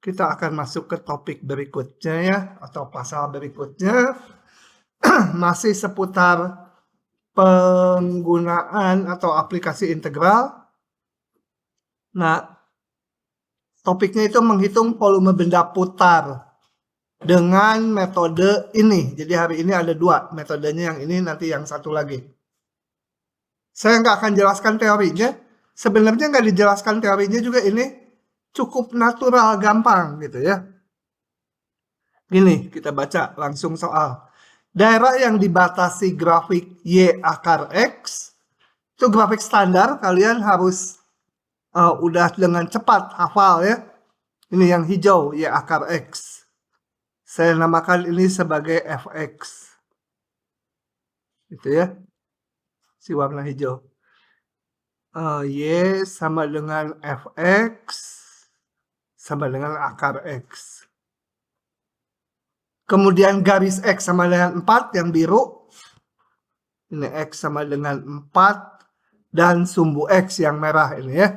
kita akan masuk ke topik berikutnya ya, atau pasal berikutnya. Masih seputar penggunaan atau aplikasi integral. Nah, topiknya itu menghitung volume benda putar dengan metode ini. Jadi hari ini ada dua metodenya, yang ini nanti yang satu lagi. Saya nggak akan jelaskan teorinya. Sebenarnya nggak dijelaskan teorinya juga, ini cukup natural, gampang gitu ya. Gini, kita baca langsung soal. Daerah yang dibatasi grafik Y akar X, itu grafik standar, kalian harus udah dengan cepat hafal ya. Ini yang hijau, Y akar X. Saya namakan ini sebagai fx. Gitu ya. Si warna hijau. Y sama dengan fx sama dengan akar X. Kemudian garis X sama dengan 4 yang biru. Ini X sama dengan 4. Dan sumbu X yang merah ini ya.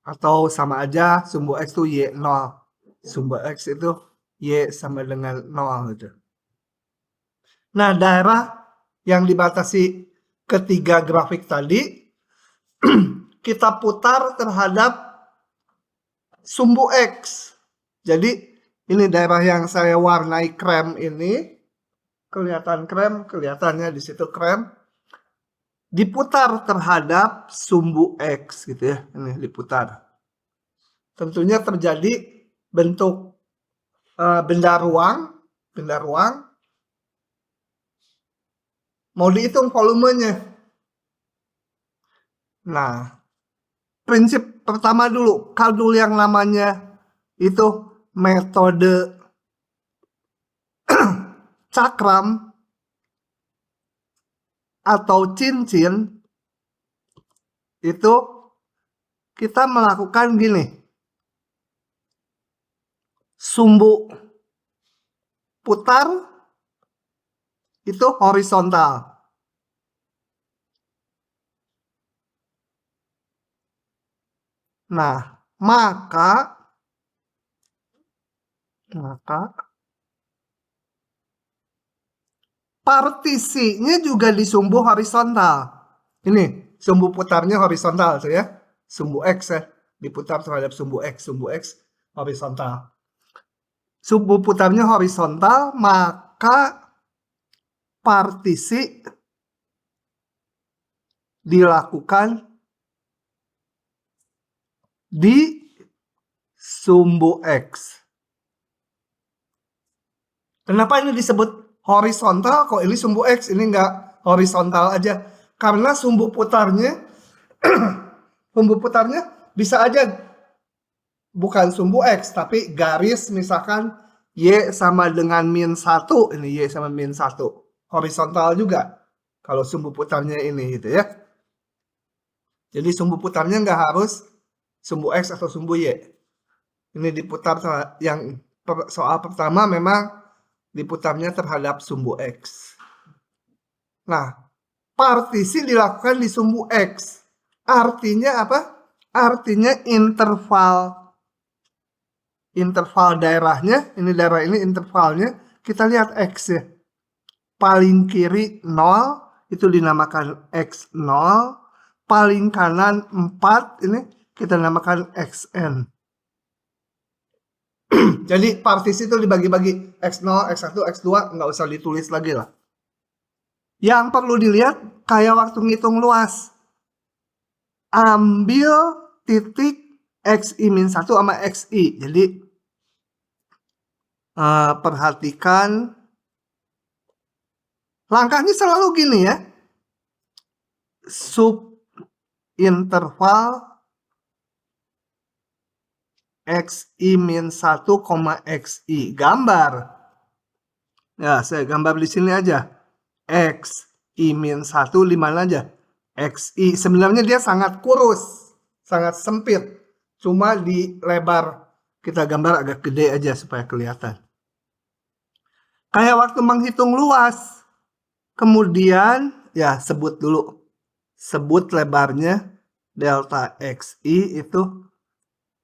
Atau sama aja, sumbu X itu Y0. Sumbu X itu Y sama dengan 0 gitu. Nah, daerah yang dibatasi ketiga grafik tadi, kita putar terhadap sumbu X. Jadi, ini daerah yang saya warnai krem ini. Kelihatan krem, kelihatannya di situ krem. Diputar terhadap sumbu X gitu ya. Ini diputar. Tentunya terjadi bentuk benda ruang. Mau dihitung volumenya. Nah, prinsip pertama dulu, kalau yang namanya itu metode cakram atau cincin, itu kita melakukan gini. Sumbu putar itu horizontal. Nah, maka partisinya juga di sumbu horizontal. Ini sumbu putarnya horizontal tuh ya. Sumbu X ya, diputar terhadap sumbu X horizontal. Sumbu putarnya horizontal, maka partisi dilakukan di sumbu X. Kenapa ini disebut horizontal? Kok ini sumbu X, ini enggak horizontal aja? Karena sumbu putarnya bisa aja bukan sumbu X, tapi garis misalkan Y sama dengan -1. Ini Y sama -1. Horizontal juga. Kalau sumbu putarnya ini gitu ya. Jadi sumbu putarnya nggak harus sumbu X atau sumbu Y. Ini diputar, yang soal pertama memang diputarnya terhadap sumbu X. Nah, partisi dilakukan di sumbu X. Artinya apa? Artinya interval daerahnya, ini daerah ini intervalnya, kita lihat X ya. Paling kiri 0, itu dinamakan X0. Paling kanan 4, ini kita namakan XN. Jadi partisi itu dibagi-bagi X0, X1, X2, nggak usah ditulis lagi lah. Yang perlu dilihat kayak waktu ngitung luas. Ambil titik XI-1 sama XI. Jadi perhatikan langkahnya selalu gini ya. Sub interval XI-1, XI. Gambar. Ya, saya gambar di sini aja. XI-1 di mana aja? XI. Sebenarnya dia sangat kurus, sangat sempit. Cuma di lebar kita gambar agak gede aja supaya kelihatan. Kayak waktu menghitung luas. Kemudian ya sebut dulu. Sebut lebarnya delta XI itu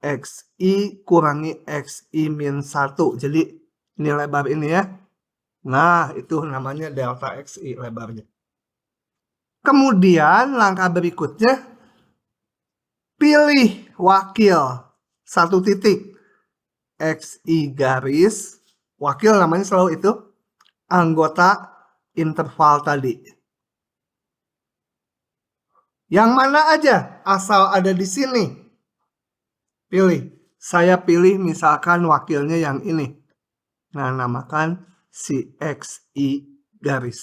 XI kurangi XI min 1. Jadi ini lebar ini ya. Nah, itu namanya delta XI lebarnya. Kemudian langkah berikutnya, pilih wakil satu titik. XI garis, wakil namanya selalu itu, anggota interval tadi. Yang mana aja, asal ada di sini. Pilih. Saya pilih misalkan wakilnya yang ini. Nah, namakan si XI garis.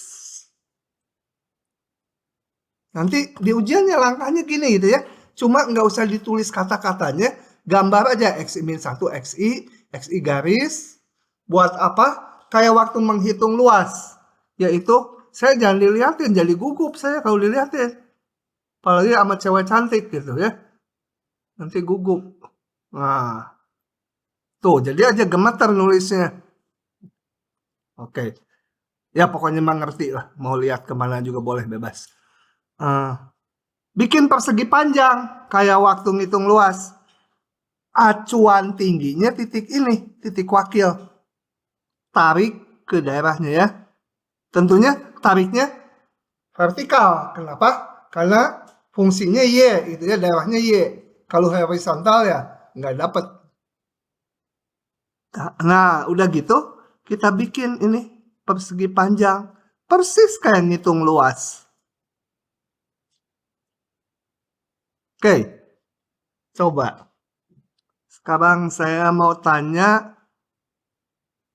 Nanti di ujiannya langkahnya gini gitu ya. Cuma nggak usah ditulis kata-katanya. Gambar aja XI min 1 XI, XI garis. Buat apa? Kayak waktu menghitung luas. Yaitu, saya jangan dilihatin, jadi gugup saya kalau dilihatin. Apalagi sama cewek cantik gitu ya. Nanti gugup. Nah, tuh jadi aja gemeter nulisnya. Oke. Ya pokoknya mengerti lah. Mau lihat kemana juga boleh bebas. Bikin persegi panjang. Kayak waktu ngitung luas. Acuan tingginya titik ini. Titik wakil. Tarik ke daerahnya ya. Tentunya tariknya vertikal. Kenapa? Karena fungsinya Y. Gitu ya, daerahnya Y. Kalau horizontal ya nggak dapet. Nah, udah gitu kita bikin ini persegi panjang. Persis kayak ngitung luas. Oke. Coba. Sekarang saya mau tanya,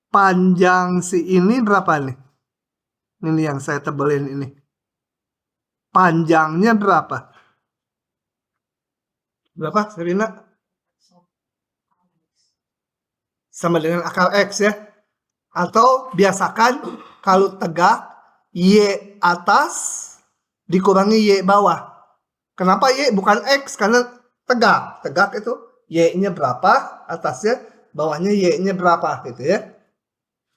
panjang si ini berapa nih? Ini yang saya tebelin ini. Panjangnya berapa? Berapa, Serina? Sama dengan akar X ya. Atau biasakan kalau tegak, Y atas dikurangi Y bawah. Kenapa Y bukan X? Karena tegak. Tegak itu Y-nya berapa, atasnya, bawahnya Y-nya berapa gitu ya.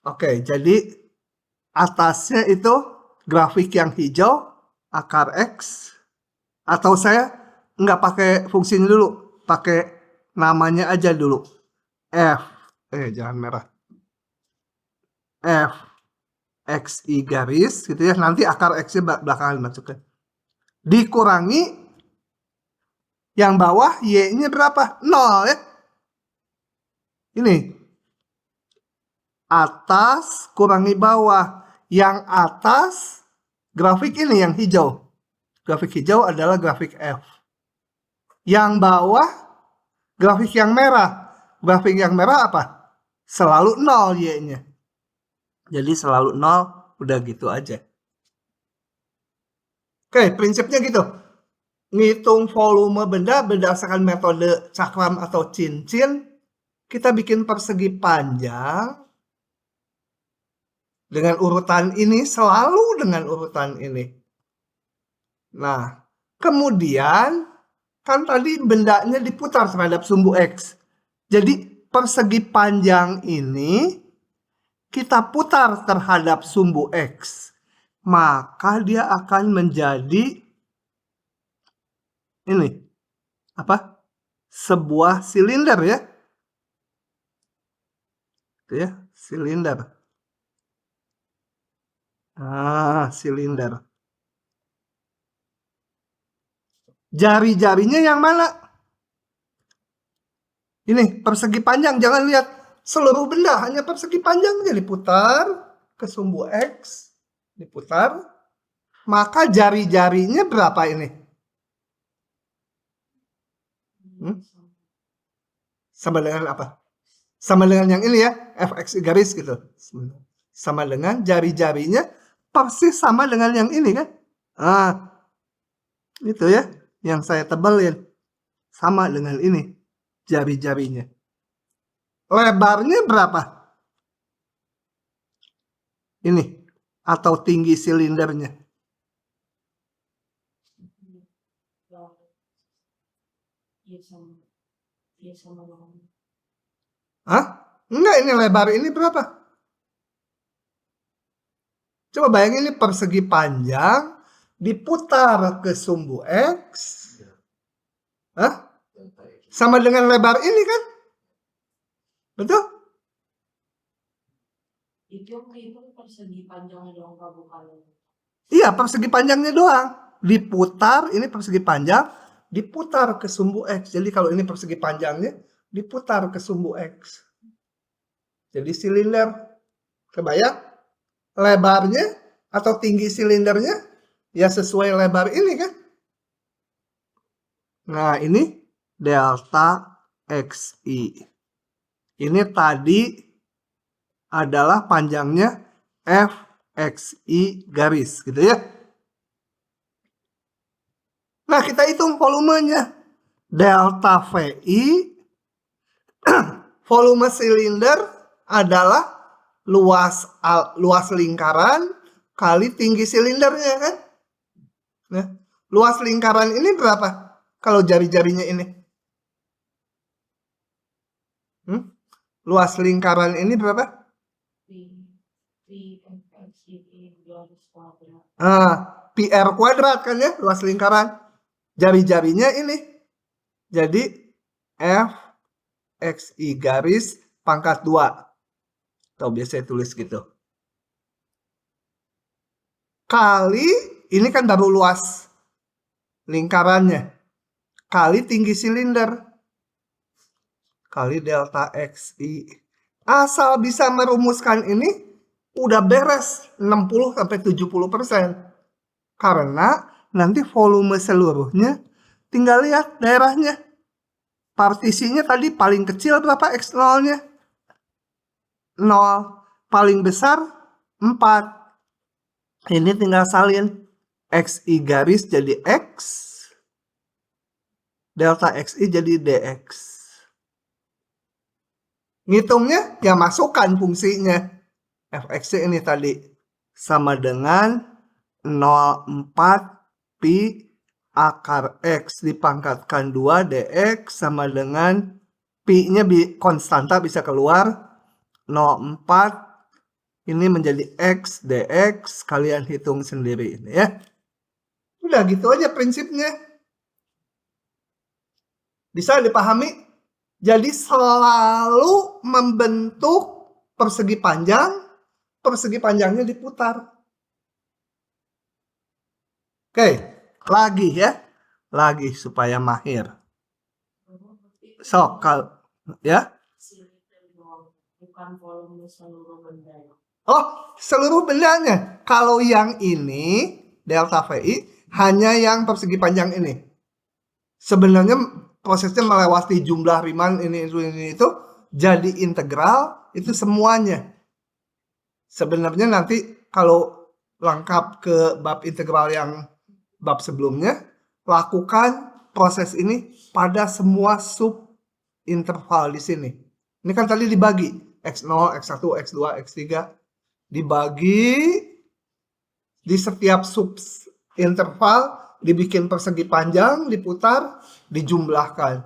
Oke, jadi atasnya itu grafik yang hijau, akar X. Atau saya nggak pakai fungsinya dulu, pakai namanya aja dulu. F, jangan merah. F, XI garis gitu ya, nanti akar X-nya belakangan masukkan. Dikurangi yang bawah Y-nya berapa? 0 ya. Ini. Atas kurangi bawah. Yang atas grafik ini yang hijau. Grafik hijau adalah grafik F. Yang bawah grafik yang merah. Grafik yang merah apa? Selalu 0 Y-nya. Jadi selalu 0, udah gitu aja. Oke, prinsipnya gitu. Ngitung volume benda berdasarkan metode cakram atau cincin, kita bikin persegi panjang dengan urutan ini, selalu dengan urutan ini. Nah, kemudian kan tadi bendanya diputar terhadap sumbu X. Jadi persegi panjang ini kita putar terhadap sumbu X. Maka dia akan menjadi ini. Apa? Sebuah silinder ya. Itu ya, silinder. Silinder. Jari-jarinya yang mana? Ini persegi panjang, jangan lihat seluruh benda, hanya persegi panjangnya diputar ke sumbu X, diputar, maka jari-jarinya berapa ini? Sama dengan apa? Sama dengan yang ini ya, fx garis gitu. Sama dengan jari-jarinya persis sama dengan yang ini kan? Itu ya, yang saya tebelin. Sama dengan ini, jari-jarinya. Lebarnya berapa? Ini, atau tinggi silindernya. Hah? Enggak, ini lebar ini berapa? Coba bayangin ini persegi panjang diputar ke sumbu X. Hah? sama dengan lebar ini kan? Betul? Itu persegi panjangnya doang, Pak, bukan? Iya, persegi panjangnya doang. Diputar, ini persegi panjang, diputar ke sumbu X. Jadi kalau ini persegi panjangnya, diputar ke sumbu X. Jadi silinder. Kebayang? Lebarnya atau tinggi silindernya ya sesuai lebar ini kan? Nah, ini delta XI. Ini tadi adalah panjangnya FXI garis, gitu ya. Nah, kita hitung volumenya. Delta VI, volume silinder adalah luas lingkaran kali tinggi silindernya kan? Nah, luas lingkaran ini berapa? Kalau jari-jarinya ini. Luas lingkaran ini berapa? PR kuadrat kan ya, luas lingkaran. Jari-jarinya ini. Jadi F XI garis pangkat 2. Atau biasa tulis gitu. Kali, ini kan baru luas lingkarannya. Kali tinggi silinder. Kali delta XI. Asal bisa merumuskan ini, udah beres 60-70%. Karena nanti volume seluruhnya, tinggal lihat daerahnya. Partisinya tadi paling kecil berapa X0-nya? 0. Paling besar 4. Ini tinggal salin. XI garis jadi X. Delta XI jadi DX. Ngitungnya ya masukkan fungsinya. Fx ini tadi sama dengan 0,4 pi akar X dipangkatkan 2 dx sama dengan pi-nya konstanta bisa keluar 0,4 ini menjadi X dx, kalian hitung sendiri ini ya. Udah gitu aja prinsipnya. Bisa dipahami? Jadi selalu membentuk persegi panjang, persegi panjangnya diputar. Oke, lagi ya. Lagi supaya mahir. So, ya. Bukan volume seluruh benda. Oh, seluruh bendanya. Kalau yang ini, delta VI, hanya yang persegi panjang ini. Sebenarnya prosesnya melewati jumlah Riemann ini itu jadi integral itu semuanya. Sebenarnya nanti kalau lengkap ke bab integral yang bab sebelumnya, lakukan proses ini pada semua sub interval di sini. Ini kan tadi dibagi X0, X1, X2, X3 dibagi di setiap sub interval dibikin persegi panjang, diputar, dijumlahkan.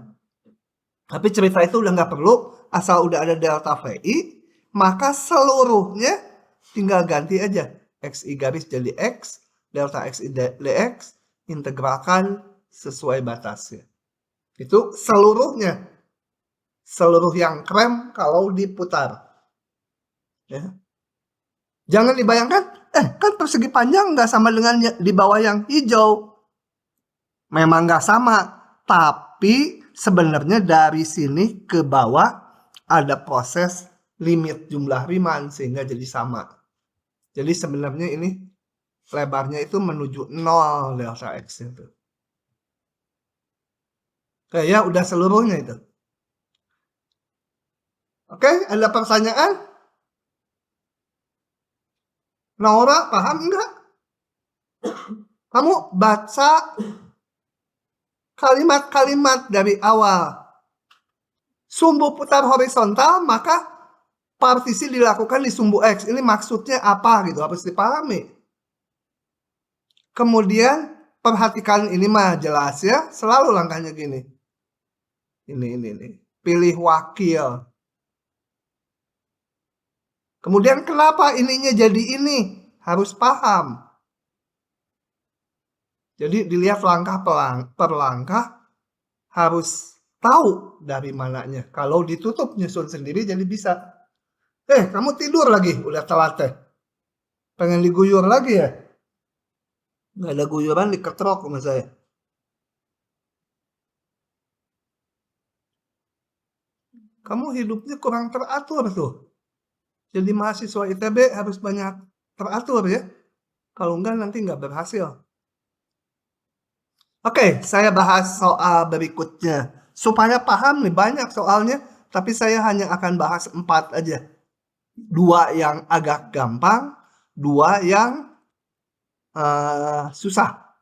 Tapi cerita itu udah nggak perlu, asal udah ada delta VI, maka seluruhnya tinggal ganti aja. XI garis jadi X, delta XI dx, integralkan sesuai batasnya. Itu seluruhnya. Seluruh yang krem kalau diputar. Ya. Jangan dibayangkan, kan persegi panjang nggak sama dengan di bawah yang hijau. Memang nggak sama, tapi sebenarnya dari sini ke bawah ada proses limit jumlah Riemann sehingga jadi sama. Jadi sebenarnya ini lebarnya itu menuju 0 delta X itu. Oke ya, udah seluruhnya itu. Oke, ada pertanyaan? Naura, paham enggak? Kamu baca kalimat-kalimat dari awal. Sumbu putar horizontal, maka partisi dilakukan di sumbu X. Ini maksudnya apa gitu, harus dipahami. Kemudian perhatikan ini mah jelas ya, selalu langkahnya gini. Ini. Pilih wakil. Kemudian kenapa ininya jadi ini? Harus paham. Jadi dilihat langkah per langkah, harus tahu dari mananya. Kalau ditutup nyusun sendiri jadi bisa. Kamu tidur lagi, udah telat teh. Pengen diguyur lagi ya? Nggak ada guyuran, diketrok sama saya. Kamu hidupnya kurang teratur tuh. Jadi mahasiswa ITB harus banyak teratur ya. Kalau enggak nanti nggak berhasil. Oke, saya bahas soal berikutnya. Supaya paham nih, banyak soalnya, tapi saya hanya akan bahas 4 aja. 2 yang agak gampang, 2 yang susah.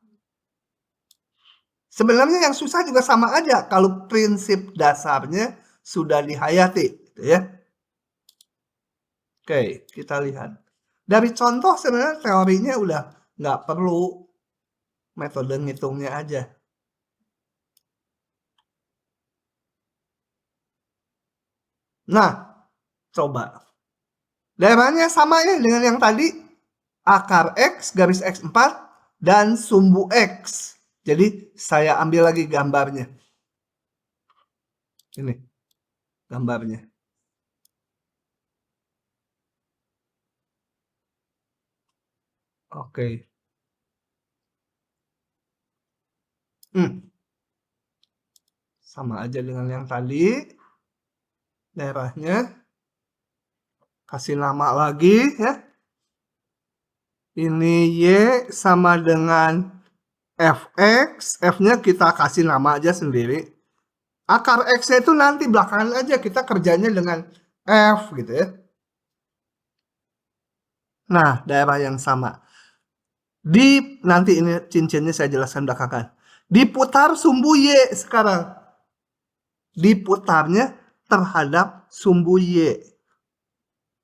Sebenarnya yang susah juga sama aja kalau prinsip dasarnya sudah dihayati, gitu ya. Oke, kita lihat. Dari contoh sebenarnya teorinya udah nggak perlu, metode ngitungnya aja. Nah, coba. Daerahnya sama ya dengan yang tadi. Akar X, garis X4, dan sumbu X. Jadi saya ambil lagi gambarnya. Ini gambarnya. Oke. Sama aja dengan yang tadi. Daerahnya. Kasih nama lagi ya. Ini Y sama dengan Fx. F-nya kita kasih nama aja sendiri. Akar X-nya itu nanti belakangan aja, kita kerjanya dengan F gitu ya. Nah, daerah yang sama. Nanti ini cincinnya saya jelaskan belakangan. Diputar sumbu Y sekarang. Diputarnya terhadap sumbu Y.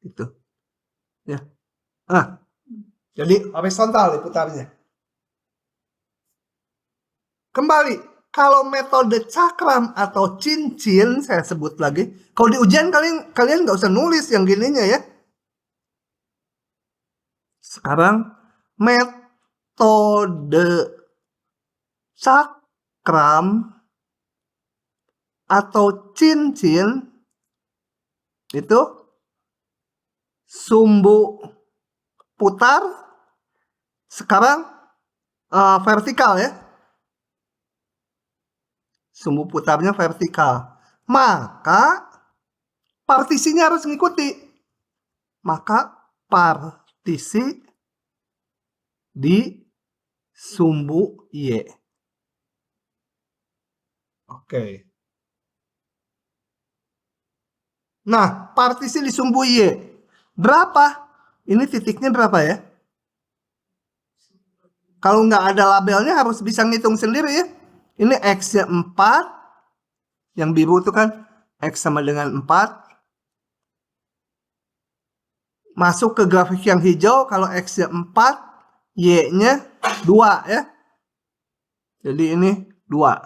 Gitu. Ya. Jadi horizontal diputarnya. Kembali, kalau metode cakram atau cincin, saya sebut lagi. Kalau di ujian kalian nggak usah nulis yang gininya ya. Sekarang metode cakram atau cincin itu sumbu putar sekarang vertikal ya. Sumbu putarnya vertikal. Maka partisinya harus mengikuti. Maka partisi di sumbu Y. Oke. Nah, partisi di sumbu Y. Berapa? Ini titiknya berapa ya? Kalau nggak ada labelnya harus bisa ngitung sendiri ya. Ini X-nya 4. Yang biru itu kan X sama dengan 4. Masuk ke grafik yang hijau, kalau X-nya 4, Y-nya 2 ya. Jadi ini 2.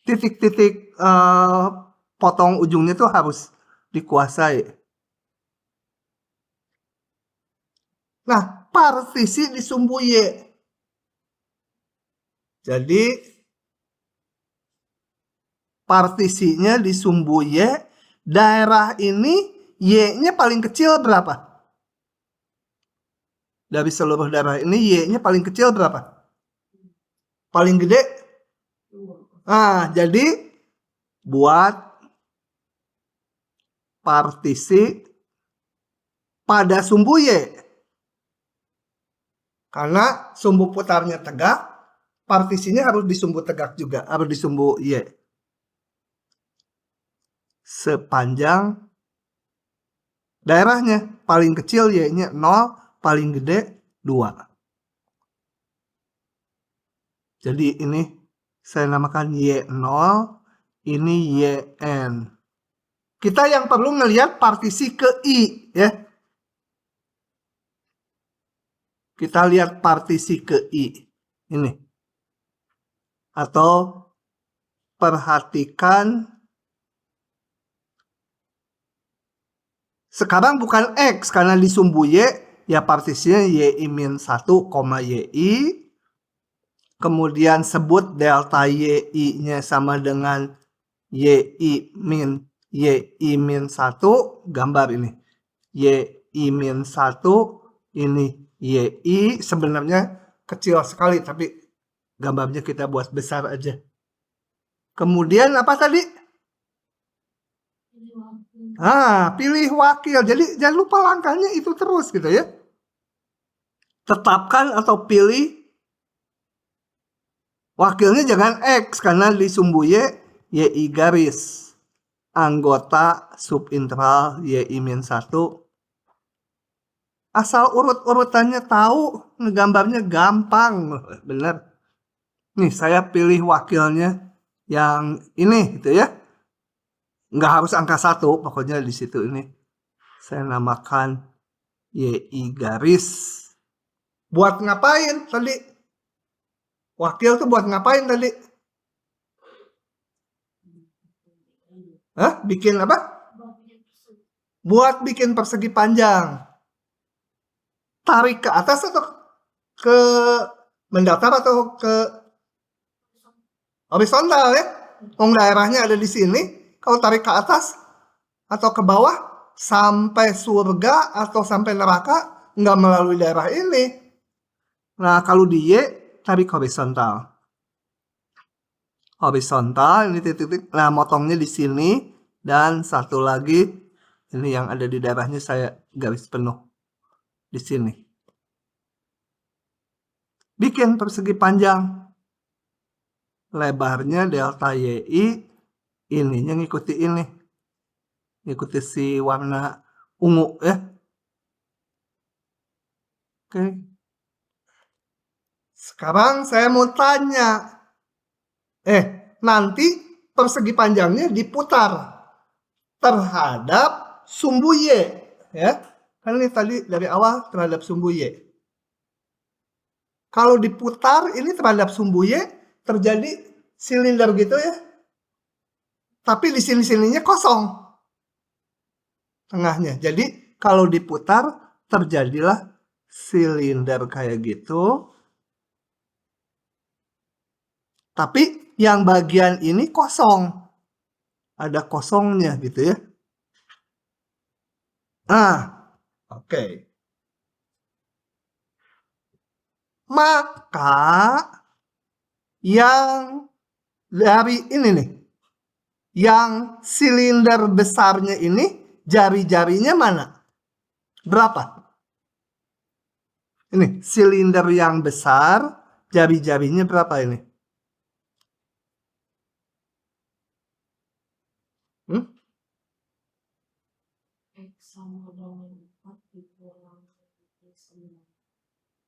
Titik-titik potong ujungnya tuh harus dikuasai. Nah, partisi di sumbu Y. Jadi partisinya di sumbu Y, daerah ini Y-nya paling kecil berapa? Dari seluruh daerah ini Y-nya paling kecil berapa? Paling gede? Jadi buat partisi pada sumbu Y. Karena sumbu putarnya tegak, partisinya harus di sumbu tegak juga, harus di sumbu Y. Sepanjang daerahnya, paling kecil Y-nya 0, paling gede 2. Jadi ini saya namakan Y0, ini YN. Kita yang perlu ngelihat partisi ke I ya. Kita lihat partisi ke I. Ini. Atau perhatikan. Sekarang bukan X karena di sumbu Y ya partisinya Y-1, YI. kemudian sebut delta YI-nya sama dengan YI min 1, gambar ini. YI min 1, ini YI, sebenarnya kecil sekali, tapi gambarnya kita buat besar aja. Kemudian apa tadi? Pilih wakil. Jadi jangan lupa langkahnya itu terus gitu ya. Tetapkan atau pilih wakilnya, jangan X karena di sumbu Y, YI garis. Anggota subintegral YI min 1. Asal urut-urutannya tahu, ngegambarnya gampang. Bener. Nih, saya pilih wakilnya yang ini gitu ya. Nggak harus angka 1, pokoknya di situ ini. Saya namakan YI garis. Buat ngapain tadi? Wakil tuh buat ngapain tadi? Bikin apa? Buat bikin persegi panjang. Tarik ke atas atau ke mendatar atau ke horizontal ya? Daerahnya ada di sini. Kalau tarik ke atas atau ke bawah sampai surga atau sampai neraka, nggak melalui daerah ini. Nah, kalau di Y, tarik horizontal. Horizontal, ini titik-titik. Nah, motongnya di sini. Dan satu lagi, ini yang ada di daerahnya saya garis penuh. Di sini. Bikin persegi panjang. Lebarnya delta YI, ininya ngikuti ini. Ngikuti si warna ungu ya. Oke. Sekarang saya mau tanya. Nanti persegi panjangnya diputar terhadap sumbu Y. Ya. Kan ini tadi dari awal terhadap sumbu Y. Kalau diputar ini terhadap sumbu Y, terjadi silinder gitu ya. Tapi di sini-sininya kosong. Tengahnya. Jadi kalau diputar terjadilah silinder kayak gitu. Tapi yang bagian ini kosong. Ada kosongnya gitu ya. Oke. Maka yang dari ini nih. Yang silinder besarnya ini jari-jarinya mana? Berapa? Ini silinder yang besar, jari-jarinya berapa ini?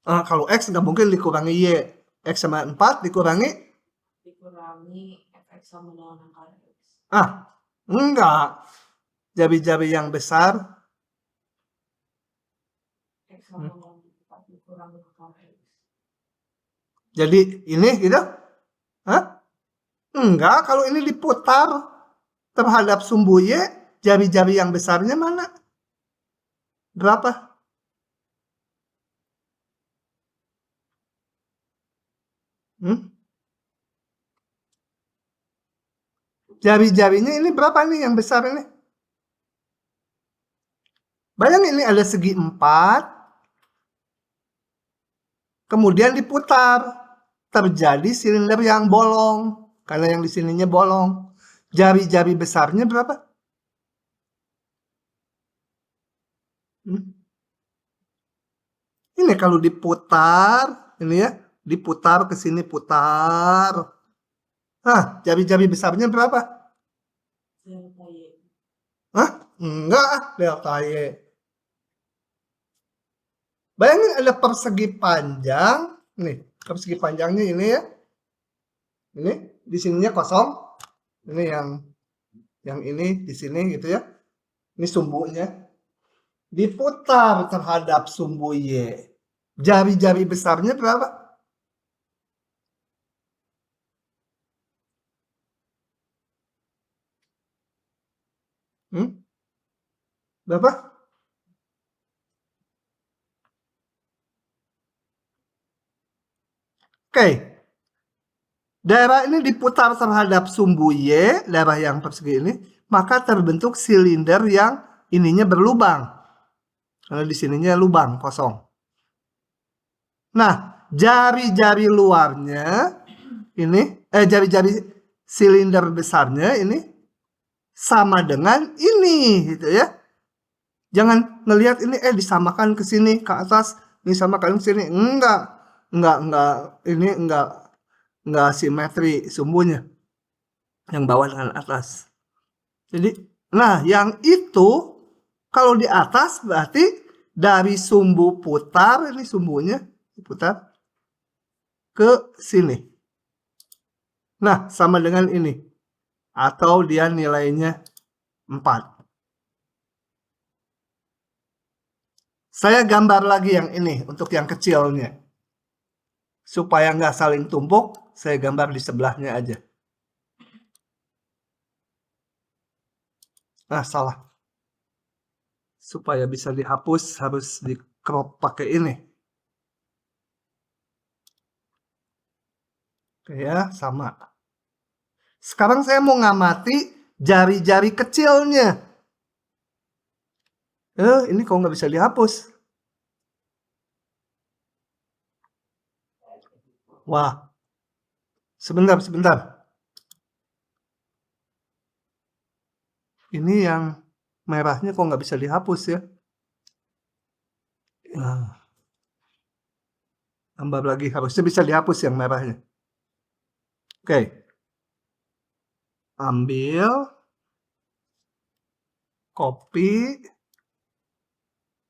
Kalau X nggak mungkin dikurangi Y. X sama 4 dikurangi Fx sama dengan angka X. Enggak. Jari-jari yang besar X sama dengan 4 dikurangi angka X. jadi ini gitu? Enggak, kalau ini diputar terhadap sumbu Y, jari-jari yang besarnya mana? Berapa? Jari-jarinya ini berapa nih yang besar ini? Bayangin ini ada segi 4. Kemudian diputar. Terjadi silinder yang bolong. Karena yang di sininya bolong. Jari-jari besarnya berapa? Ini kalau diputar, ini ya, diputar ke sini, putar. Jari-jari besarnya berapa? Delta Y. Enggak, delta Y. Bayangin ada persegi panjang. Nih, persegi panjangnya ini ya. Ini di sininya kosong. Ini yang ini di sini gitu ya. Ini sumbunya. Diputar terhadap sumbu Y. Jari-jari besarnya berapa? Berapa? Oke. Daerah ini diputar terhadap sumbu Y, daerah yang persegi ini, maka terbentuk silinder yang ininya berlubang. Karena di sininya lubang kosong. Nah, jari-jari luarnya ini, jari-jari silinder besarnya ini sama dengan ini, gitu ya. Jangan ngelihat ini disamakan ke sini, ke atas, disamakan ke sini. Enggak, ini enggak simetri sumbunya. Yang bawah dengan atas. Jadi, nah yang itu kalau di atas berarti dari sumbu putar, ini sumbunya putar ke sini. Nah, sama dengan ini. Atau dia nilainya 4. Saya gambar lagi yang ini untuk yang kecilnya. Supaya nggak saling tumpuk, saya gambar di sebelahnya aja. Nah, salah. Supaya bisa dihapus, harus di crop pakai ini. Oke ya, sama. Sekarang saya mau ngamati jari-jari kecilnya. Ini kok nggak bisa dihapus? Wah, sebentar. Ini yang merahnya kok nggak bisa dihapus ya? Nah, tambah lagi, harusnya bisa dihapus yang merahnya. Oke. Ambil, copy,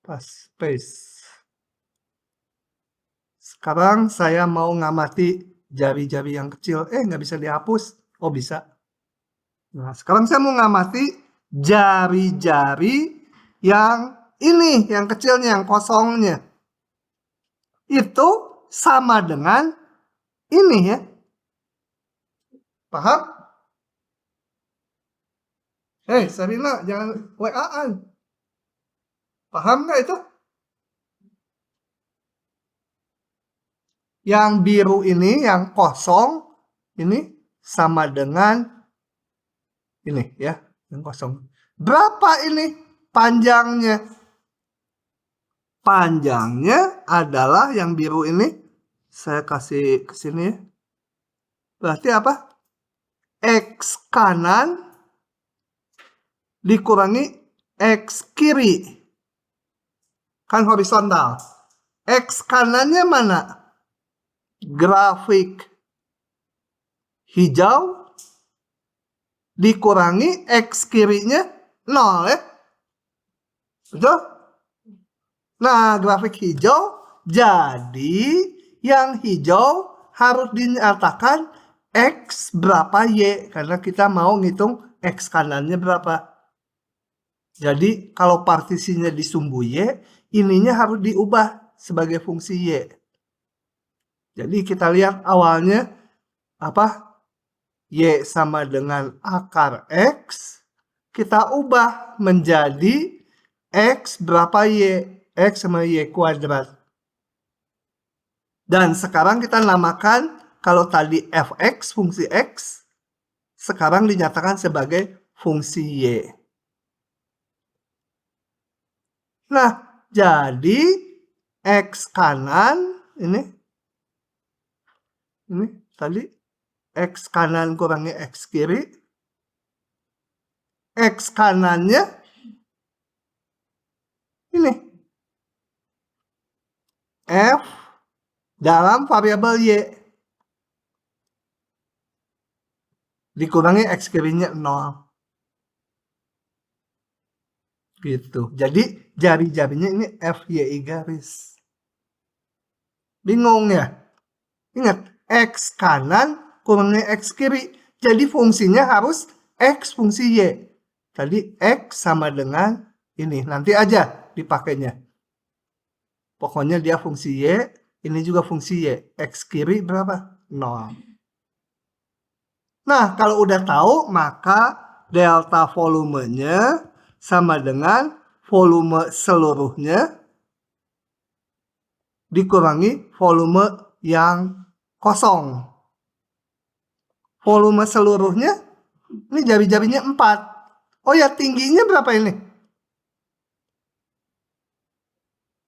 paste. Sekarang saya mau ngamati jari-jari yang kecil. Nggak bisa dihapus. Oh, bisa. Nah, sekarang saya mau ngamati jari-jari yang ini, yang kecilnya, yang kosongnya. Itu sama dengan ini ya. Paham? Sarina, jangan WA-an. Paham nggak itu? Yang biru ini, yang kosong, ini sama dengan ini ya, yang kosong. Berapa ini panjangnya? Panjangnya adalah yang biru ini. Saya kasih ke sini ya. Berarti apa? X kanan dikurangi X kiri. Kan horizontal. X kanannya mana? Grafik hijau dikurangi X kirinya 0 ya. Betul? Nah, grafik hijau, jadi yang hijau harus dinyatakan X berapa Y. Karena kita mau ngitung X kanannya berapa. Jadi kalau partisinya di sumbu Y, ininya harus diubah sebagai fungsi Y. Jadi kita lihat awalnya apa? Y sama dengan akar X. Kita ubah menjadi X berapa Y. X sama Y kuadrat. Dan sekarang kita namakan, kalau tadi fx fungsi X, sekarang dinyatakan sebagai fungsi Y. Nah, jadi X kanan ini tadi X kanan kurangi X kiri. X kanannya ini F dalam variabel Y dikurangi X kirinya 0. Gitu. Jadi jari-jarinya ini FYI garis. Bingung ya? Ingat, X kanan kurangi X kiri. Jadi fungsinya harus X fungsi Y. Tadi X sama dengan ini. Nanti aja dipakainya. Pokoknya dia fungsi Y. Ini juga fungsi Y. X kiri berapa? 0. Nah, kalau udah tahu, maka delta volumenya sama dengan volume seluruhnya dikurangi volume yang kosong. volume seluruhnya, ini jari-jarinya 4. Oh ya, tingginya berapa ini?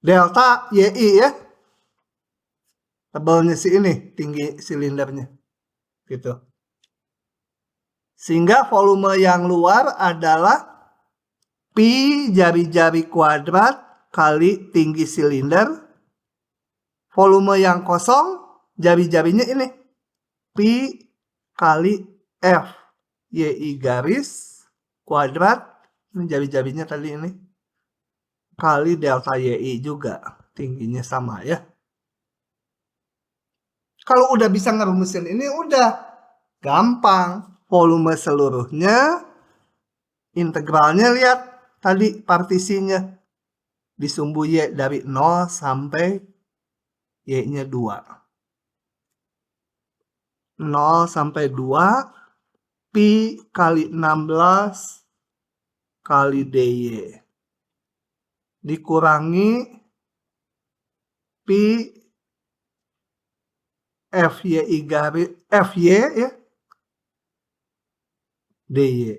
Delta YI ya. Tebalnya si ini, tinggi silindernya. Gitu. Sehingga volume yang luar adalah pi jari-jari kuadrat kali tinggi silinder. Volume yang kosong, jari-jarinya ini. Pi kali F. YI garis kuadrat. Ini jari-jarinya tadi ini. Kali delta YI juga. Tingginya sama ya. Kalau udah bisa ngerumusin ini udah gampang. Volume seluruhnya, integralnya lihat tadi partisinya. Disumbu Y dari 0 sampai Y-nya 2. 0 sampai 2, pi kali 16 kali DY. Dikurangi pi FYI garis FY ya. DY.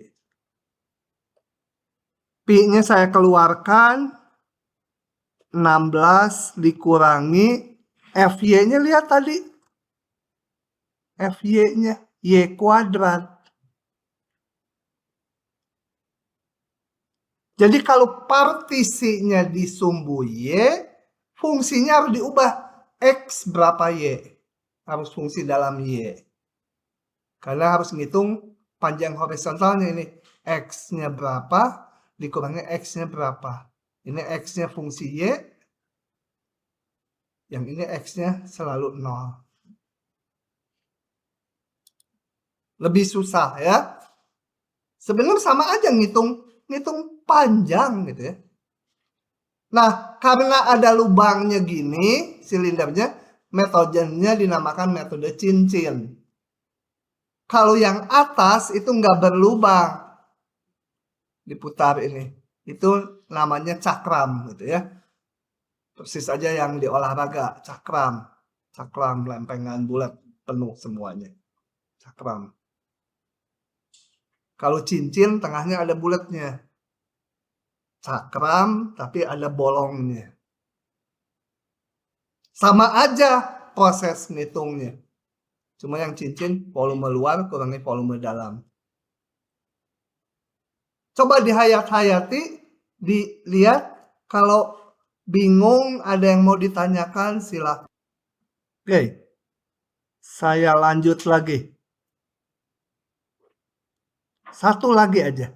Pi-nya saya keluarkan, 16 dikurangi FY-nya lihat tadi. FY-nya Y kuadrat. Jadi kalau partisinya disumbu Y, fungsinya harus diubah. X berapa Y? Harus fungsi dalam Y. Karena harus ngitung panjang horizontalnya ini. X-nya berapa, dikurangi X-nya berapa. Ini X-nya fungsi Y. Yang ini X-nya selalu 0. Lebih susah ya. Sebenarnya sama aja ngitung panjang gitu ya. Nah, karena ada lubangnya gini, silindernya, metodenya dinamakan metode cincin. Kalau yang atas itu nggak berlubang, diputar ini, itu namanya cakram gitu ya. Persis aja yang di olahraga, cakram lempengan bulat penuh semuanya, cakram. Kalau cincin tengahnya ada bulatnya, cakram tapi ada bolongnya. Sama aja proses ngitungnya. Cuma yang cincin volume luar kurangi volume dalam. Coba dihayat-hayati, dilihat. Kalau bingung ada yang mau ditanyakan silakan. Oke, saya lanjut lagi. Satu lagi aja.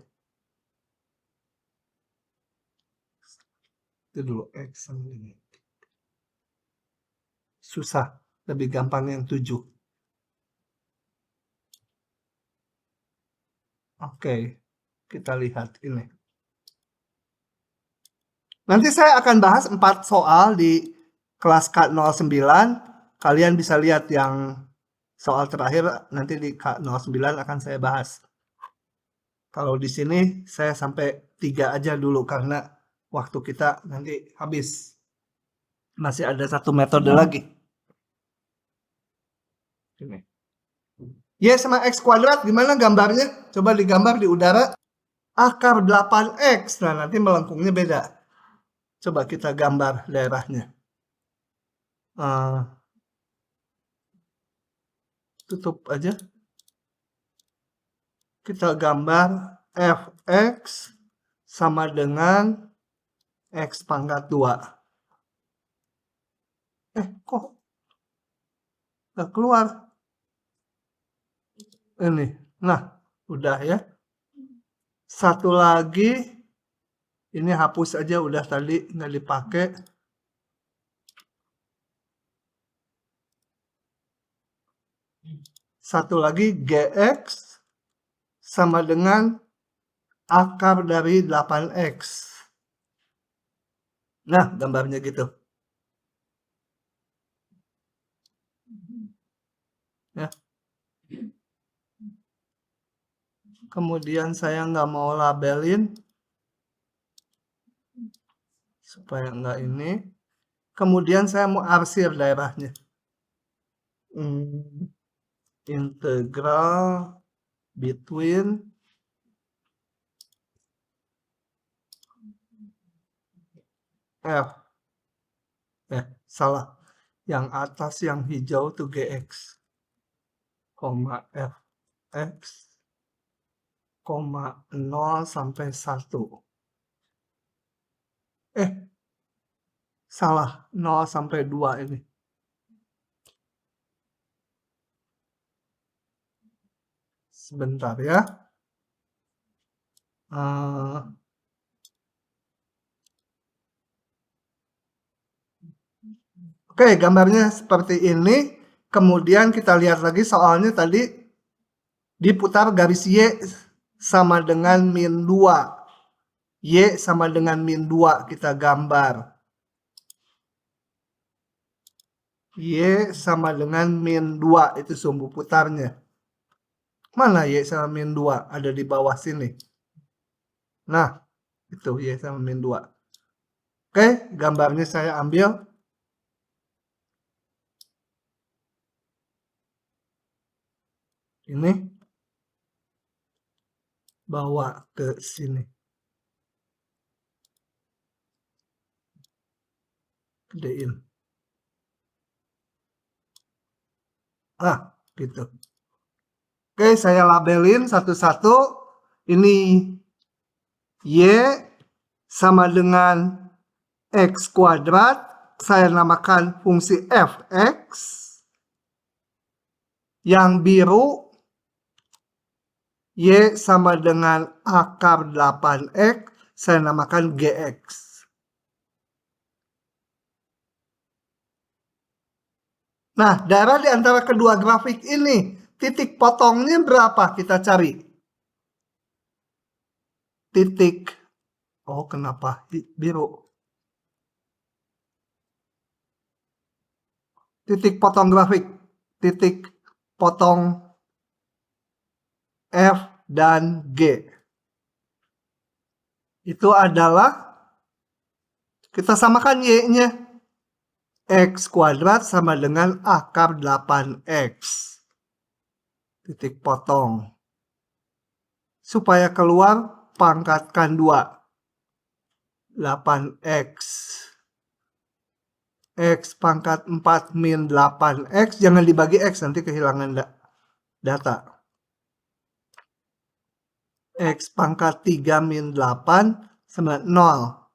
Itu dulu X ini. Susah, lebih gampang yang 7. Oke, kita lihat ini. Nanti saya akan bahas 4 soal di kelas K09. Kalian bisa lihat yang soal terakhir nanti di K09 akan saya bahas. Kalau di sini saya sampai 3 aja dulu karena waktu kita nanti habis. Masih ada satu metode lagi. Ini. Y sama X kuadrat gimana gambarnya? Coba digambar di udara. Akar 8X. Nah, nanti melengkungnya beda. Coba kita gambar daerahnya. Tutup aja. Kita gambar Fx sama dengan X pangkat 2. Kok nggak keluar? Ini. Nah, udah ya. Satu lagi. Ini hapus aja, udah tadi nggak dipakai. Satu lagi Gx sama dengan akar dari 8X. Nah, gambarnya gitu. Ya. Kemudian saya nggak mau labelin. Supaya nggak ini. Kemudian saya mau arsir daerahnya. integral between f salah, yang atas yang hijau itu gx, koma fx, koma 0 sampai 1. Salah, 0 sampai 2 ini. Sebentar ya. Oke, gambarnya seperti ini. Kemudian kita lihat lagi soalnya tadi diputar garis Y sama dengan min 2. Y sama dengan min 2 kita gambar. Y sama dengan min 2 itu sumbu putarnya. Mana Y sama min 2? Ada di bawah sini. Nah, itu Y sama min 2. Oke, gambarnya saya ambil. Ini. Bawa ke sini. Gedein. Gitu. Oke, saya labelin satu-satu. Ini Y sama dengan X kuadrat. Saya namakan fungsi fx. Yang biru Y sama dengan akar 8x. Saya namakan gx. Nah, daerah di antara kedua grafik ini, titik potongnya berapa kita cari? Titik, kenapa biru? Titik potong grafik, titik potong F dan G. Itu adalah, kita samakan Y-nya. X kuadrat sama dengan akar 8x. Titik potong. Supaya keluar, pangkatkan 2. 8x. X pangkat 4 min 8x. Jangan dibagi X, nanti kehilangan data. X pangkat 3 min 8 sama 0.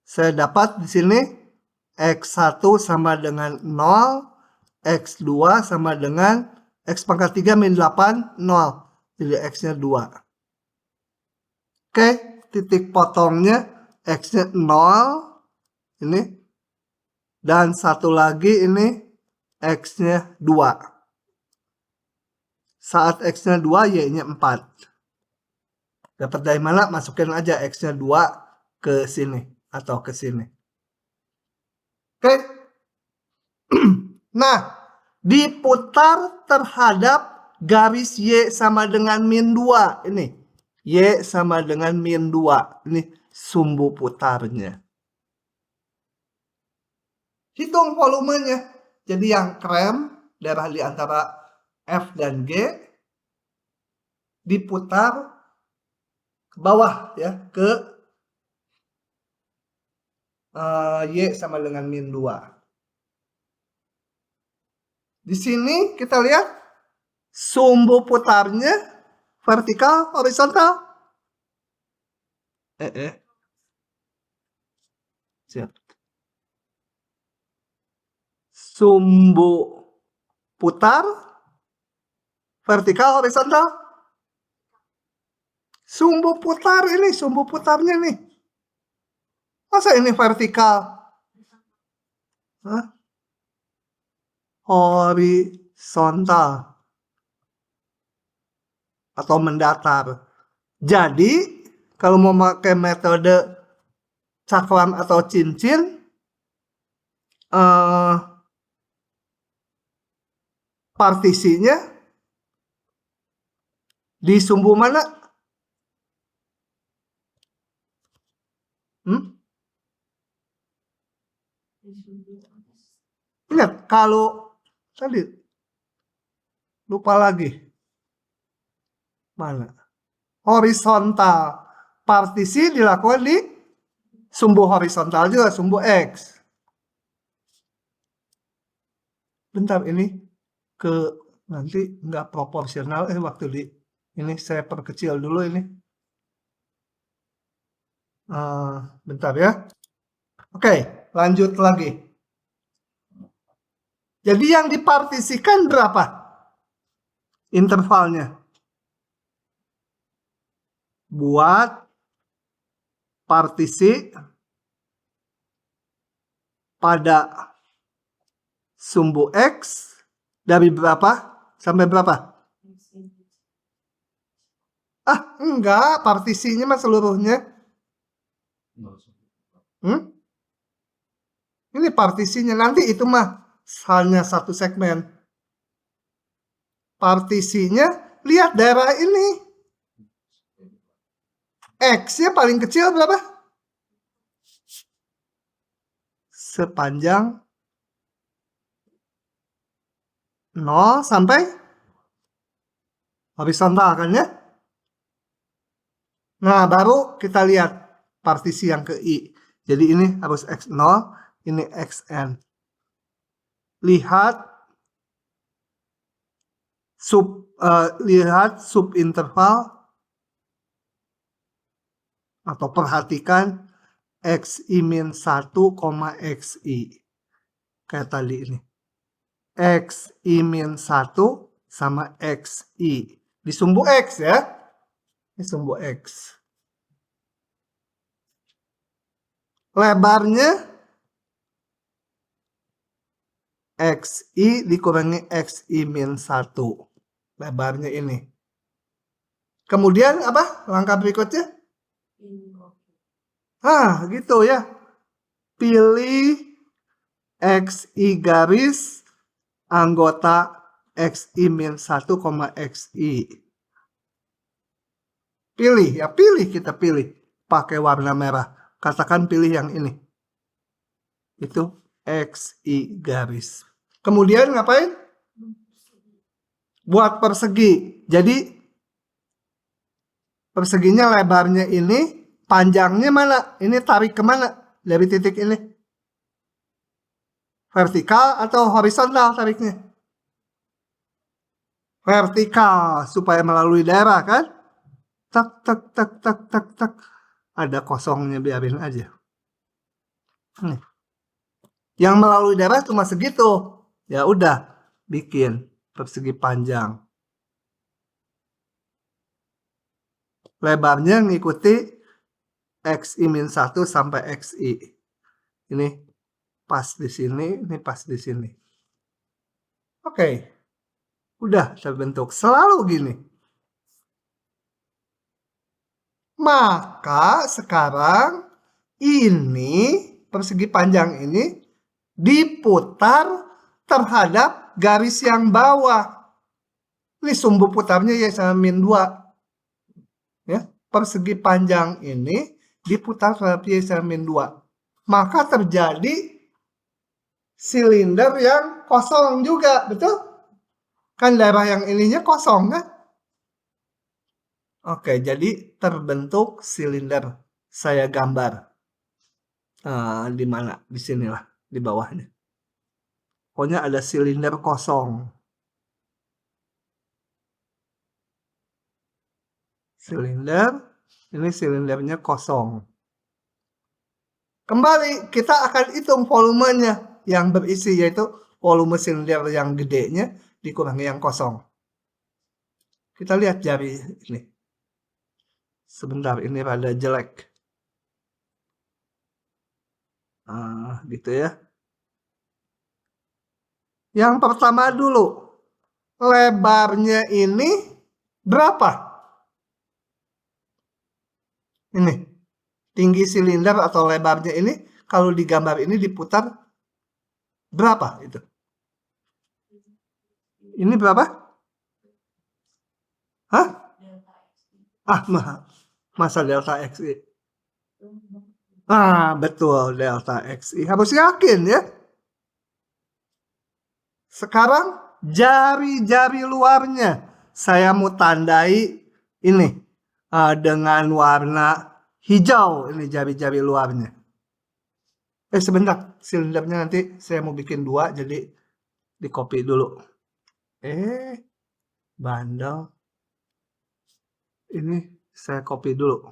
Saya dapat di sini X1 sama dengan 0. X2 sama dengan X pangkat 3 min 8, 0. Jadi X-nya 2. Oke, titik potongnya X-nya 0. Ini. Dan satu lagi ini X-nya 2. Saat X-nya 2, Y-nya 4. Dapat dari mana? Masukin aja X-nya 2 ke sini. Atau ke sini. Oke. Nah, diputar terhadap garis Y sama dengan min 2. Ini. Y sama dengan min 2. Ini sumbu putarnya. Hitung volumenya. Jadi yang krem, daerah di antara F dan G, diputar ke bawah ya, ke Y sama dengan min 2. Di sini kita lihat sumbu putarnya vertikal, horizontal. Siap. Sumbu putar vertikal, horizontal. Sumbu putar ini, sumbu putarnya nih. Masa ini vertikal? Horizontal. Atau mendatar. Jadi, kalau mau pakai metode cakram atau cincin, partisinya di sumbu mana? Ingat, kalau tadi Lupa lagi. Mana? Horizontal. Partisi dilakukan di sumbu horizontal juga, sumbu X. Bentar, ini nanti nggak proporsional. Waktu di ini saya perkecil dulu ini. Bentar ya. Oke, lanjut lagi. Jadi yang dipartisikan berapa intervalnya? Buat partisi pada sumbu X dari berapa sampai berapa? Enggak, partisinya mah seluruhnya. Ini partisinya, nanti itu mah hanya satu segmen. Partisinya, lihat daerah ini. X-nya paling kecil berapa? Sepanjang 0 sampai horizontal kan ya? Nah, baru kita lihat partisi yang ke I. Jadi ini harus X0, ini XN. Lihat subinterval atau perhatikan XI-1, XI. Kayak tadi ini. XI-1 sama XI. Di sumbu X ya. Ini sumbu X. Lebarnya XI dikurangi XI-1. Lebarnya ini. Kemudian apa? Langkah berikutnya? Gitu ya. Pilih XI garis anggota XI-1, XI. Pilih, ya pilih, kita pilih. Pakai warna merah. Katakan pilih yang ini. Itu XI garis. Kemudian ngapain? Buat persegi. Jadi perseginya lebarnya ini, panjangnya mana? Ini tarik kemana? Dari titik ini. Vertikal atau horizontal tariknya? Vertikal, supaya melalui daerah kan? Tak, tak, tak, tak, tak, tak. Ada kosongnya, biarin aja. Nih. Yang melalui daerah cuma segitu. Ya udah, bikin persegi panjang. Lebarnya ngikuti XI-1 sampai XI. Ini pas di sini, ini pas di sini. Oke. Udah terbentuk. Selalu gini. Maka sekarang ini, persegi panjang ini diputar terhadap garis yang bawah. Ini sumbu putarnya ya sama min 2. Ya, persegi panjang ini diputar terhadap y sama min 2. Maka terjadi silinder yang kosong juga, betul? Kan daerah yang ininya kosong kan? Oke, jadi terbentuk silinder. Saya gambar. Di mana? Di sinilah, di bawahnya. Pokoknya ada silinder kosong. Silinder, ini silindernya kosong. Kembali, kita akan hitung volumenya yang berisi, yaitu volume silinder yang gedenya dikurangi yang kosong. Kita lihat jari ini. Sebentar, ini rada jelek. Gitu ya. Yang pertama dulu, lebarnya ini berapa? Ini, tinggi silinder atau lebarnya ini, kalau digambar ini diputar berapa itu? Ini berapa? Masa delta XI? Betul, delta XI. Harus yakin ya. Sekarang jari-jari luarnya. Saya mau tandai ini dengan warna hijau. Ini jari-jari luarnya. Sebentar, silindernya nanti saya mau bikin 2, jadi di copy dulu. Bandel. Ini saya copy dulu.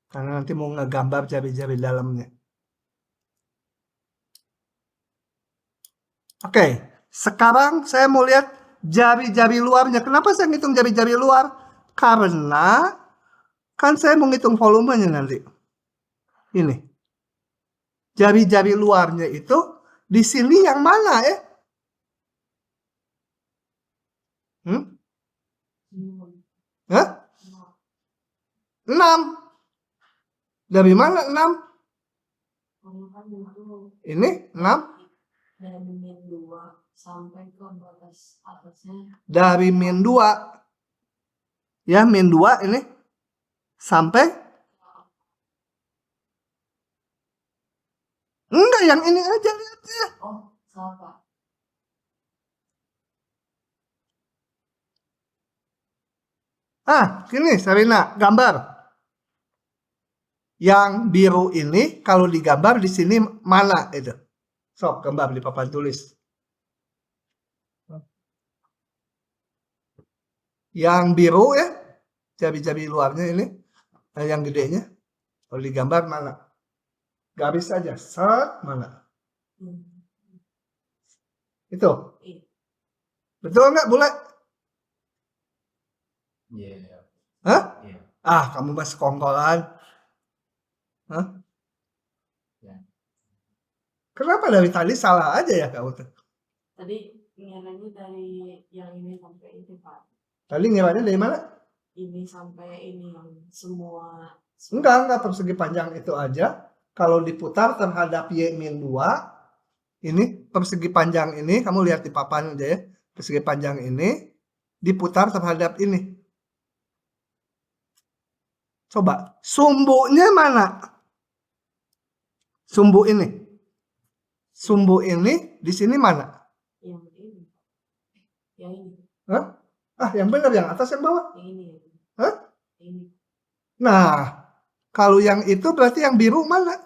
Karena nanti mau ngegambar jari-jari dalamnya. Oke, sekarang saya mau lihat jari-jari luarnya. Kenapa saya ngitung jari-jari luar? Karena kan saya mau ngitung volumenya nanti. Ini. Jari-jari luarnya itu di sini yang mana ya? Hah? 6. Dari mana 6? Ini 6. Dari min 2 sampai ke batas atasnya. Dari min 2. Ya, min 2 ini. Sampai? Enggak, yang ini aja lihat ya. Oh, salah Pak. Sini Sarina, gambar. Yang biru ini kalau digambar di sini mana itu? Sok gambar di papan tulis. Yang biru ya, jari-jari luarnya ini, yang gedenya. Kalau digambar mana? Garis aja, set mana? Itu. Betul nggak, Bule? Iya. Hah? Iya. Kamu masih sekongkolan. Hah? Ya. Kenapa dari tadi salah aja ya kamu tuh? Tadi ngiranya dari yang ini sampai ini Pak. Tadi ngiranya dari mana? Ini sampai ini yang semua. Enggak persegi panjang itu aja. Kalau diputar terhadap Y-2, ini persegi panjang ini, kamu lihat di papan aja ya. Persegi panjang ini diputar terhadap ini. Coba, sumbunya mana? Sumbu ini. Sumbu ini di sini mana? Yang ini. Yang ini. Hah? Yang benar, yang atas yang bawah. Yang ini. Hah? Ini. Nah, kalau yang itu berarti yang biru mana?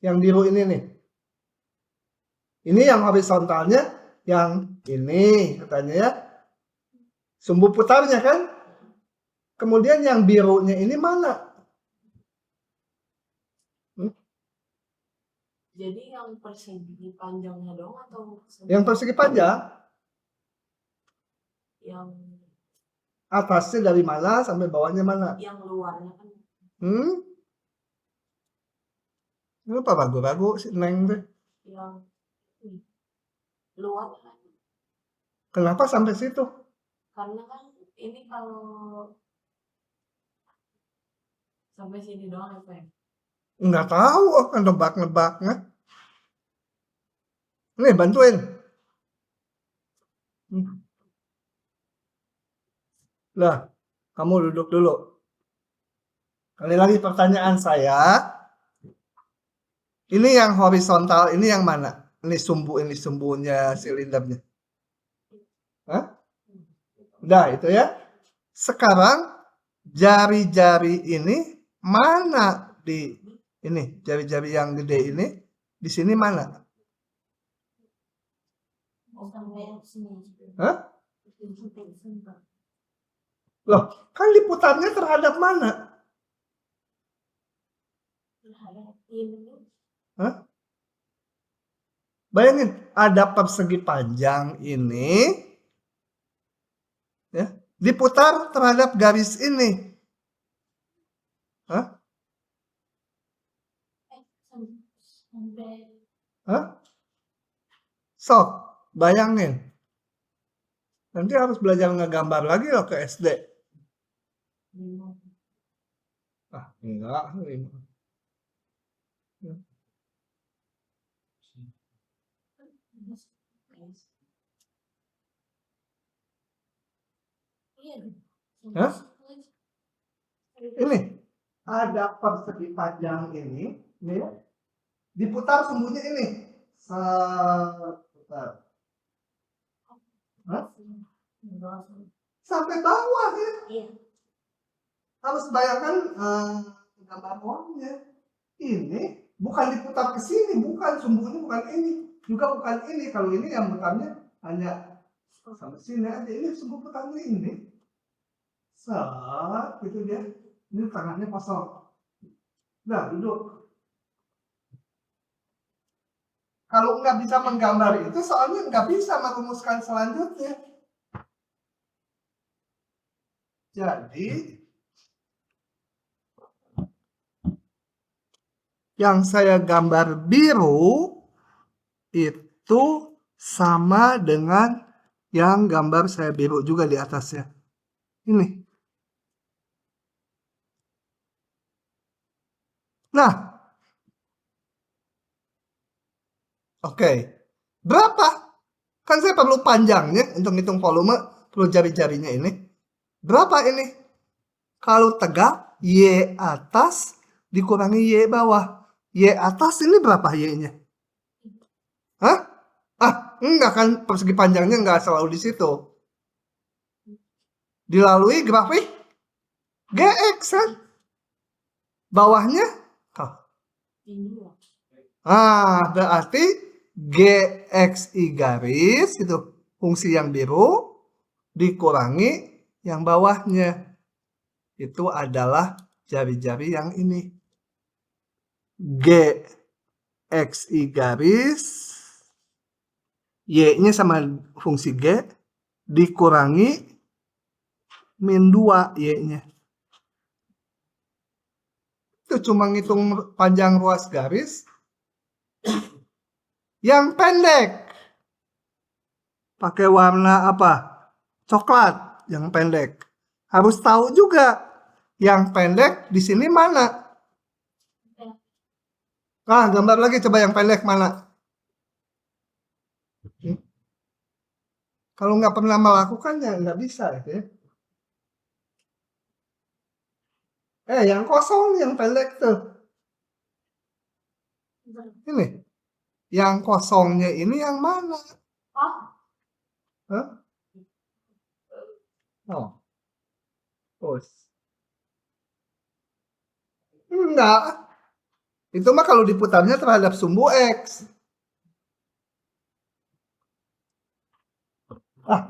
Yang biru ini nih. Ini yang horizontalnya, yang ini katanya ya. Sumbu putarnya kan? Kemudian yang birunya ini mana? Jadi yang persegi panjangnya dong atau Yang persegi panjang? Yang Atasnya dari mana sampai bawahnya mana? yang luarnya kan? Kenapa ragu-ragu si Neng deh? Yang luar kan? Kenapa sampai situ? Karena kan ini kalau sampai sini doang apa ya? Nggak tahu, kan nebak-nebaknya. Nih, bantuin. Lah, kamu duduk dulu. Kali lagi pertanyaan saya. Ini yang horizontal, ini yang mana? Ini sumbunya silindernya. Hah? Udah, itu ya. Sekarang, jari-jari ini mana di ini? Jari-jari yang gede ini, di sini mana? Hah? Loh, kan diputarnya terhadap mana? Hah? Bayangin, ada persegi panjang ini, ya, diputar terhadap garis ini. Hah? Hah? Sok, bayangin. Nanti harus belajar ngegambar lagi loh ke SD. Enggak. Hah? Ini ada persegi panjang ini, nih. diputar sumbunya ini. Putar. Hah? Sampai bawah ya. Iya. Harus bayangkan gambar bawahnya. Ini bukan diputar ke sini, bukan sumbunya bukan ini, juga bukan ini. Kalau ini yang putarnya hanya sampai sini aja. Ini sumbu putarnya ini. Set, gitu dia. Ini tangannya kosong. Nah, duduk. Kalau nggak bisa menggambar itu, soalnya nggak bisa merumuskan selanjutnya. Jadi, yang saya gambar biru itu sama dengan yang gambar saya biru juga di atasnya. Ini. Nah, oke. Berapa? Kan saya perlu panjangnya untuk hitung volume, perlu jari-jarinya ini. Berapa ini? Kalau tegak, Y atas dikurangi Y bawah. Y atas ini berapa Y-nya? Hah? Enggak kan, persegi panjangnya enggak selalu di situ. Dilalui grafik GX kan? Bawahnya? Berarti GXI garis itu fungsi yang biru dikurangi yang bawahnya. Itu adalah jari-jari yang ini. GXI garis Y-nya sama fungsi G dikurangi min 2 Y-nya. Itu cuma ngitung panjang ruas garis yang pendek. Pakai warna apa? Coklat yang pendek. Harus tahu juga yang pendek di sini mana. Gambar lagi coba yang pendek mana. Kalau nggak pernah melakukannya nggak bisa ya. Yang kosong yang pendek tuh. Ini. Yang kosongnya ini yang mana? Hah? Oh. Enggak. Itu mah kalau diputarnya terhadap sumbu X.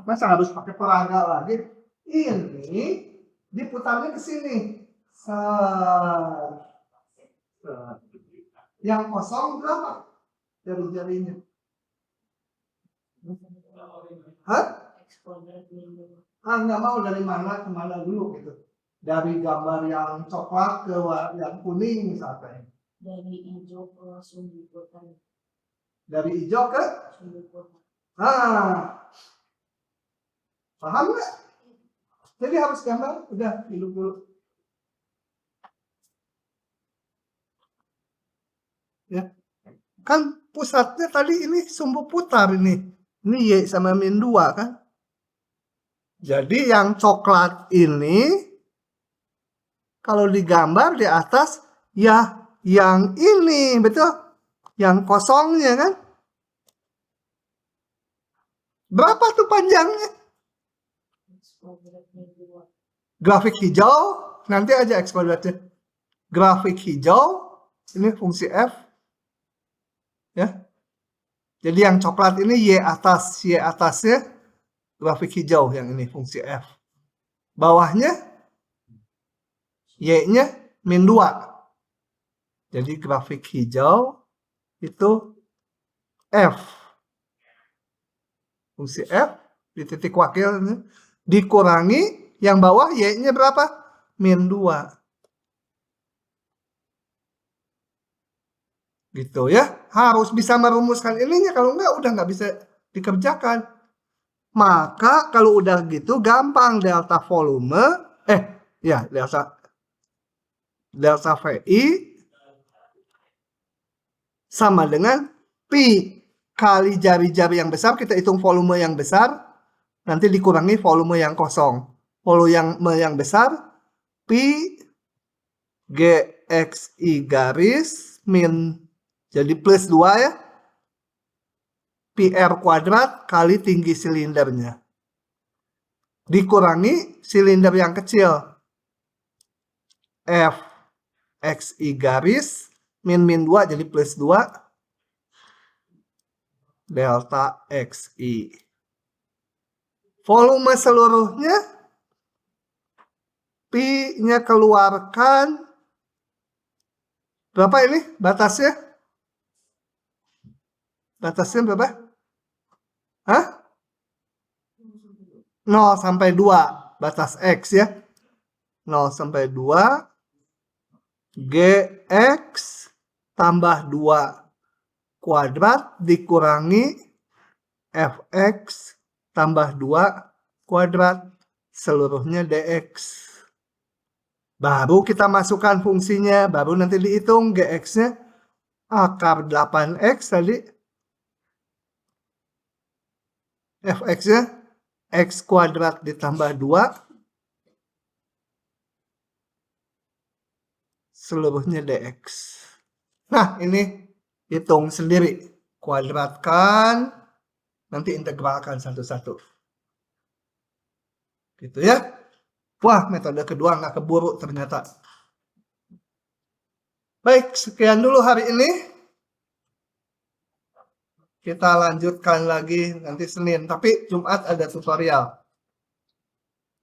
Masa harus pakai peraga lagi? Ini diputarnya ke sini. Yang kosong berapa? Jari-jarinya. Hah? Nggak mau dari mana ke mana dulu gitu. Dari gambar yang coklat ke yang kuning misalkan. Dari hijau ke sumbu putar. Dari hijau ke? Sumbu putar. Paham nggak? Jadi harus gambar, udah hidup dulu. Ya. Kan pusatnya tadi ini sumbu putar ini. Ini Y sama min 2 kan? Jadi yang coklat ini kalau digambar di atas ya yang ini, betul? Yang kosongnya kan? Berapa tuh panjangnya? Grafik hijau, nanti aja X kuadratnya. Grafik hijau, ini fungsi F. Ya. Jadi yang coklat ini Y atasnya grafik hijau yang ini fungsi F. Bawahnya Y-nya min 2. Jadi grafik hijau itu F. Fungsi F di titik wakilnya dikurangi yang bawah Y-nya berapa? Min 2. Gitu ya. Harus bisa merumuskan ininya, kalau enggak udah nggak bisa dikerjakan. Maka kalau udah gitu gampang, delta volume delta VI sama dengan pi kali jari-jari yang besar, kita hitung volume yang besar, nanti dikurangi volume yang kosong. Volume yang besar pi GXI garis min Jadi plus 2 ya. PR kuadrat kali tinggi silindernya. Dikurangi silinder yang kecil. F XI garis min 2 jadi plus 2 delta XI. Volume seluruhnya Pi-nya keluarkan berapa ini batasnya? Batasnya berapa? Hah? 0 sampai 2 batas X ya. 0 sampai 2 GX tambah 2 kuadrat dikurangi Fx tambah 2 kuadrat seluruhnya dx. Baru kita masukkan fungsinya, baru nanti dihitung gx-nya akar 8x tadi. Fx-nya x kuadrat ditambah 2 seluruhnya dx. Nah, ini hitung sendiri. Kuadratkan, nanti integralkan satu-satu. Gitu ya. Wah, metode kedua nggak keburu ternyata. Baik, sekian dulu hari ini. Kita lanjutkan lagi nanti Senin. Tapi Jumat ada tutorial.